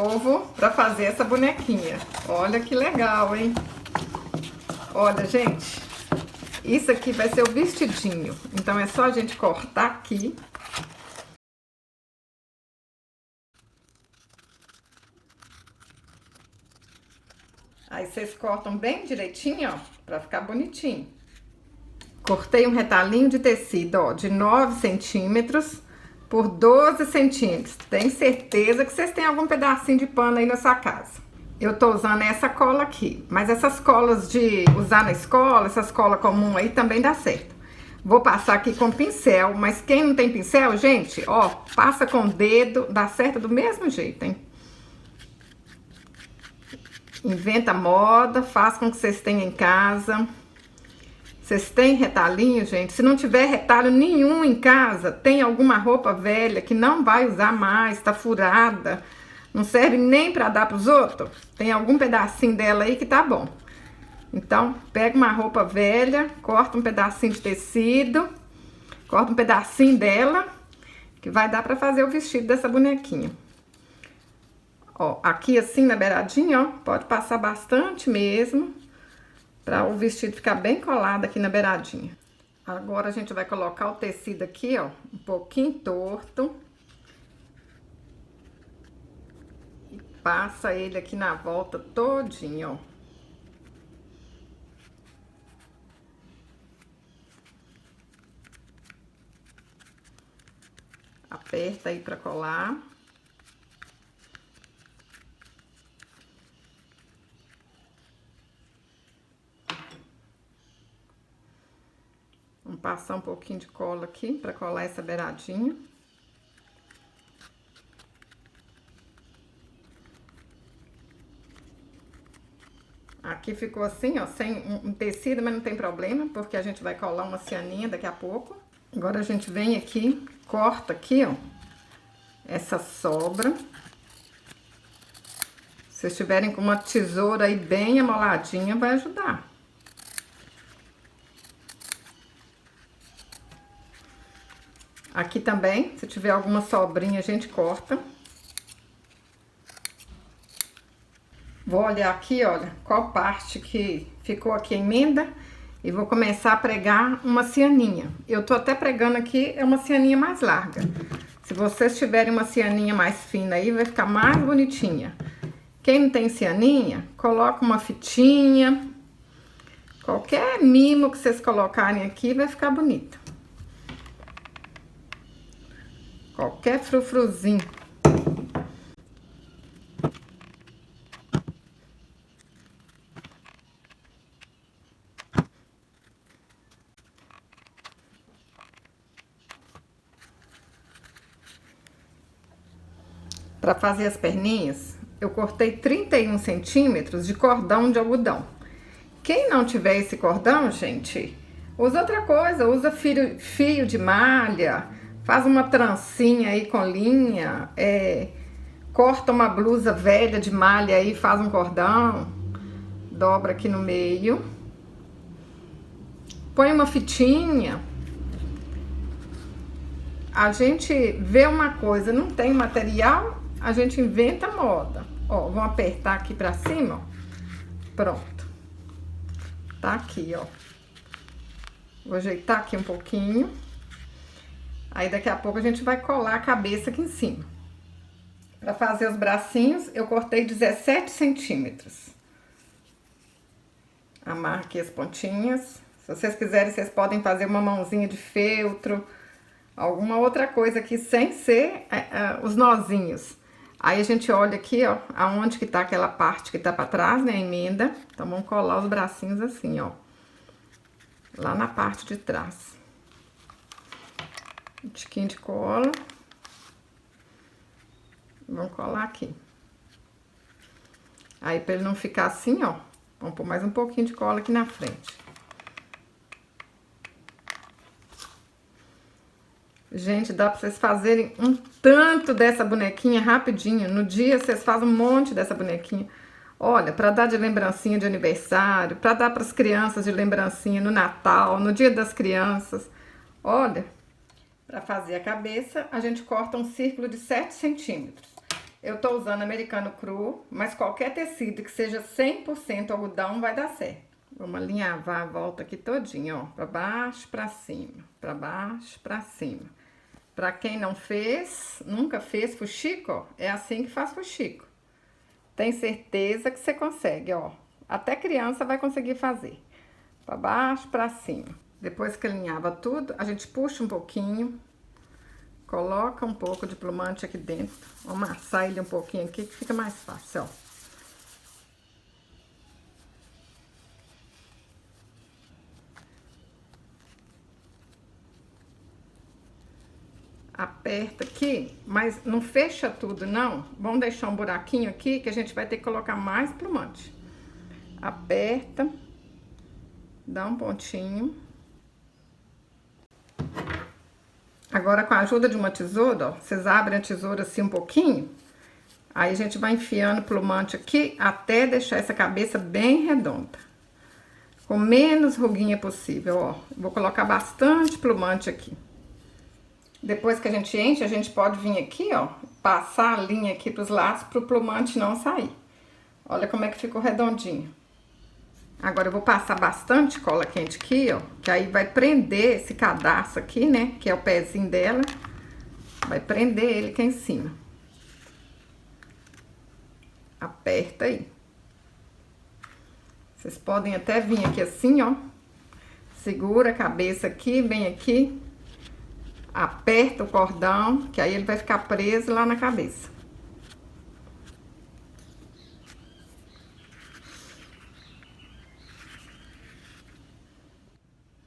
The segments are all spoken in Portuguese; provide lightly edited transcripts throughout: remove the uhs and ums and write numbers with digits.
Novo para fazer essa bonequinha. Olha que legal, hein? Olha, gente, isso aqui vai ser o vestidinho. Então é só a gente cortar aqui. Aí vocês cortam bem direitinho, ó, para ficar bonitinho. Cortei um retalhinho de tecido, ó, de 9 centímetros por 12 centímetros. Tenho certeza que vocês têm algum pedacinho de pano aí na sua casa. Eu tô usando essa cola aqui, mas essas colas de usar na escola, essas colas comuns aí também dá certo. Vou passar aqui com pincel, mas quem não tem pincel, gente, ó, passa com o dedo, dá certo do mesmo jeito, hein? Inventa moda, faz com que vocês tenham em casa. Vocês têm retalhinho, gente? Se não tiver retalho nenhum em casa, tem alguma roupa velha que não vai usar mais, tá furada, não serve nem para dar pros outros? Tem algum pedacinho dela aí que tá bom. Então, pega uma roupa velha, corta um pedacinho de tecido, corta um pedacinho dela, que vai dar para fazer o vestido dessa bonequinha. Ó, aqui assim na beiradinha, ó, pode passar bastante mesmo, para o vestido ficar bem colado aqui na beiradinha. Agora a gente vai colocar o tecido aqui, ó, um pouquinho torto. E passa ele aqui na volta todinho, ó. Aperta aí para colar. Vamos passar um pouquinho de cola aqui para colar essa beiradinha. Aqui ficou assim, ó, sem um tecido, mas não tem problema, porque a gente vai colar uma cianinha daqui a pouco. Agora a gente vem aqui, corta aqui, ó, essa sobra. Se vocês tiverem com uma tesoura aí bem amoladinha, vai ajudar. Aqui também, se tiver alguma sobrinha, a gente corta. Vou olhar aqui, olha, qual parte que ficou aqui a emenda e vou começar a pregar uma cianinha. Eu tô até pregando aqui, é uma cianinha mais larga. Se vocês tiverem uma cianinha mais fina aí, vai ficar mais bonitinha. Quem não tem cianinha, coloca uma fitinha. Qualquer mimo que vocês colocarem aqui vai ficar bonito. Qualquer frufruzinho. Para fazer as perninhas, eu cortei 31 centímetros de cordão de algodão. Quem não tiver esse cordão, gente, usa outra coisa, usa fio de malha, faz uma trancinha aí com linha, corta uma blusa velha de malha aí, faz um cordão, dobra aqui no meio, põe uma fitinha. A gente vê uma coisa, não tem material, a gente inventa moda. Ó, vamos apertar aqui pra cima, ó. Pronto. Tá aqui, ó. Vou ajeitar aqui um pouquinho. Aí daqui a pouco a gente vai colar a cabeça aqui em cima. Pra fazer os bracinhos, eu cortei 17 centímetros. Amarro aqui as pontinhas. Se vocês quiserem, vocês podem fazer uma mãozinha de feltro, alguma outra coisa aqui sem ser os nozinhos. Aí a gente olha aqui, ó, aonde que tá aquela parte que tá pra trás, né, a emenda. Então, vamos colar os bracinhos assim, ó. Lá na parte de trás. Um tiquinho de cola. Vamos colar aqui. Aí, pra ele não ficar assim, ó, vamos pôr mais um pouquinho de cola aqui na frente. Gente, dá pra vocês fazerem um tanto dessa bonequinha rapidinho. No dia, vocês fazem um monte dessa bonequinha. Olha, pra dar de lembrancinha de aniversário, pra dar pras crianças de lembrancinha no Natal, no Dia das Crianças. Olha, pra fazer a cabeça, a gente corta um círculo de 7 centímetros. Eu tô usando americano cru, mas qualquer tecido que seja 100% algodão vai dar certo. Vamos alinhavar a volta aqui todinha, ó, pra baixo, pra cima, pra baixo, pra cima. Pra quem não fez, nunca fez fuxico, ó, é assim que faz fuxico. Tem certeza que você consegue, ó. Até criança vai conseguir fazer. Pra baixo, pra cima. Depois que alinhava tudo, a gente puxa um pouquinho, coloca um pouco de plumante aqui dentro. Vamos amassar ele um pouquinho aqui que fica mais fácil, ó. Aperta aqui, mas não fecha tudo, não. Vamos deixar um buraquinho aqui que a gente vai ter que colocar mais plumante. Aperta, dá um pontinho. Agora, com a ajuda de uma tesoura, ó, vocês abrem a tesoura assim um pouquinho. Aí a gente vai enfiando plumante aqui até deixar essa cabeça bem redonda. Com menos ruguinha possível, ó. Vou colocar bastante plumante aqui. Depois que a gente enche, a gente pode vir aqui, ó, passar a linha aqui pros lados pro plumante não sair. Olha como é que ficou redondinho. Agora eu vou passar bastante cola quente aqui, ó, que aí vai prender esse cadarço aqui, né, que é o pezinho dela. Vai prender ele aqui em cima. Aperta aí. Vocês podem até vir aqui assim, ó. Segura a cabeça aqui, vem aqui. Aperta o cordão, que aí ele vai ficar preso lá na cabeça.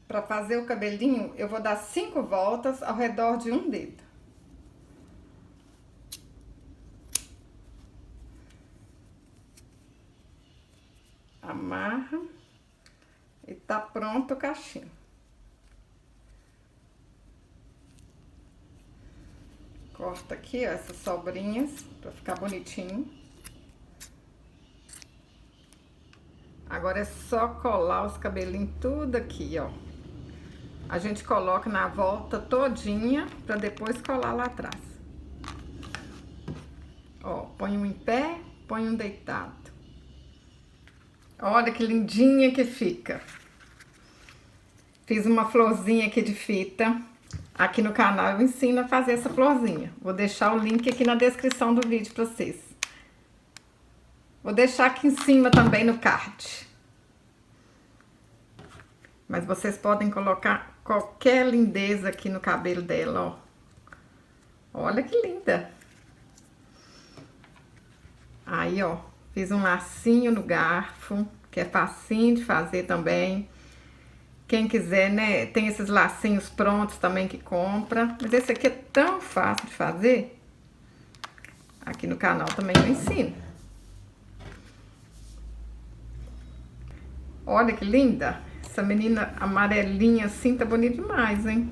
Para fazer o cabelinho, eu vou dar 5 voltas ao redor de um dedo. Amarra e tá pronto o cachinho. Corta aqui, ó, essas sobrinhas para ficar bonitinho. Agora é só colar os cabelinhos tudo aqui, ó. A gente coloca na volta todinha para depois colar lá atrás. Ó, põe um em pé, põe um deitado. Olha que lindinha que fica. Fiz uma florzinha aqui de fita. Aqui no canal eu ensino a fazer essa florzinha. Vou deixar o link aqui na descrição do vídeo para vocês. Vou deixar aqui em cima também no card. Mas vocês podem colocar qualquer lindeza aqui no cabelo dela, ó. Olha que linda. Aí, ó, fiz um lacinho no garfo, que é facinho de fazer também. Quem quiser, né, tem esses lacinhos prontos também que compra. Mas esse aqui é tão fácil de fazer. Aqui no canal também eu ensino. Olha que linda. Essa menina amarelinha assim tá bonita demais, hein?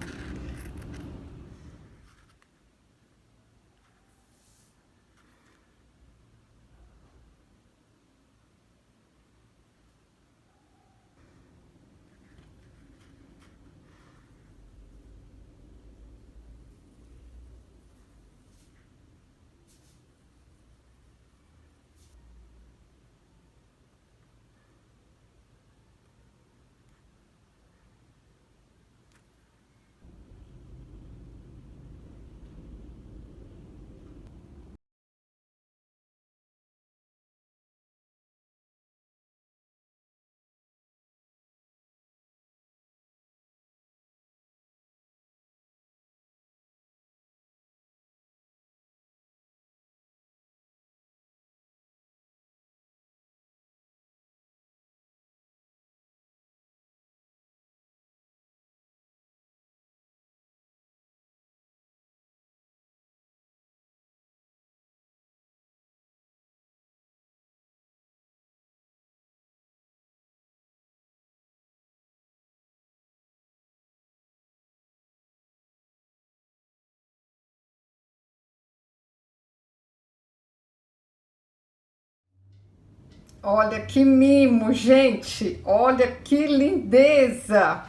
Olha que mimo, gente! Olha que lindeza!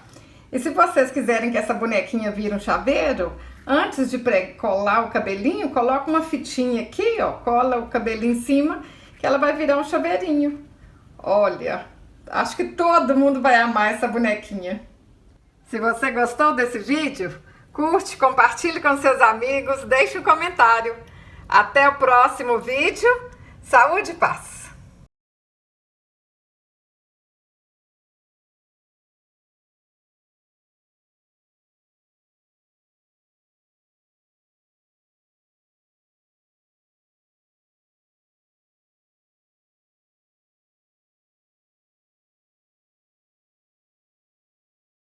E se vocês quiserem que essa bonequinha vire um chaveiro, Antes de colar o cabelinho, coloca uma fitinha aqui, ó, cola o cabelinho em cima, que ela vai virar um chaveirinho. Olha, acho que todo mundo vai amar essa bonequinha. Se você gostou desse vídeo, curte, compartilhe com seus amigos, deixe um comentário. Até o próximo vídeo. Saúde e paz!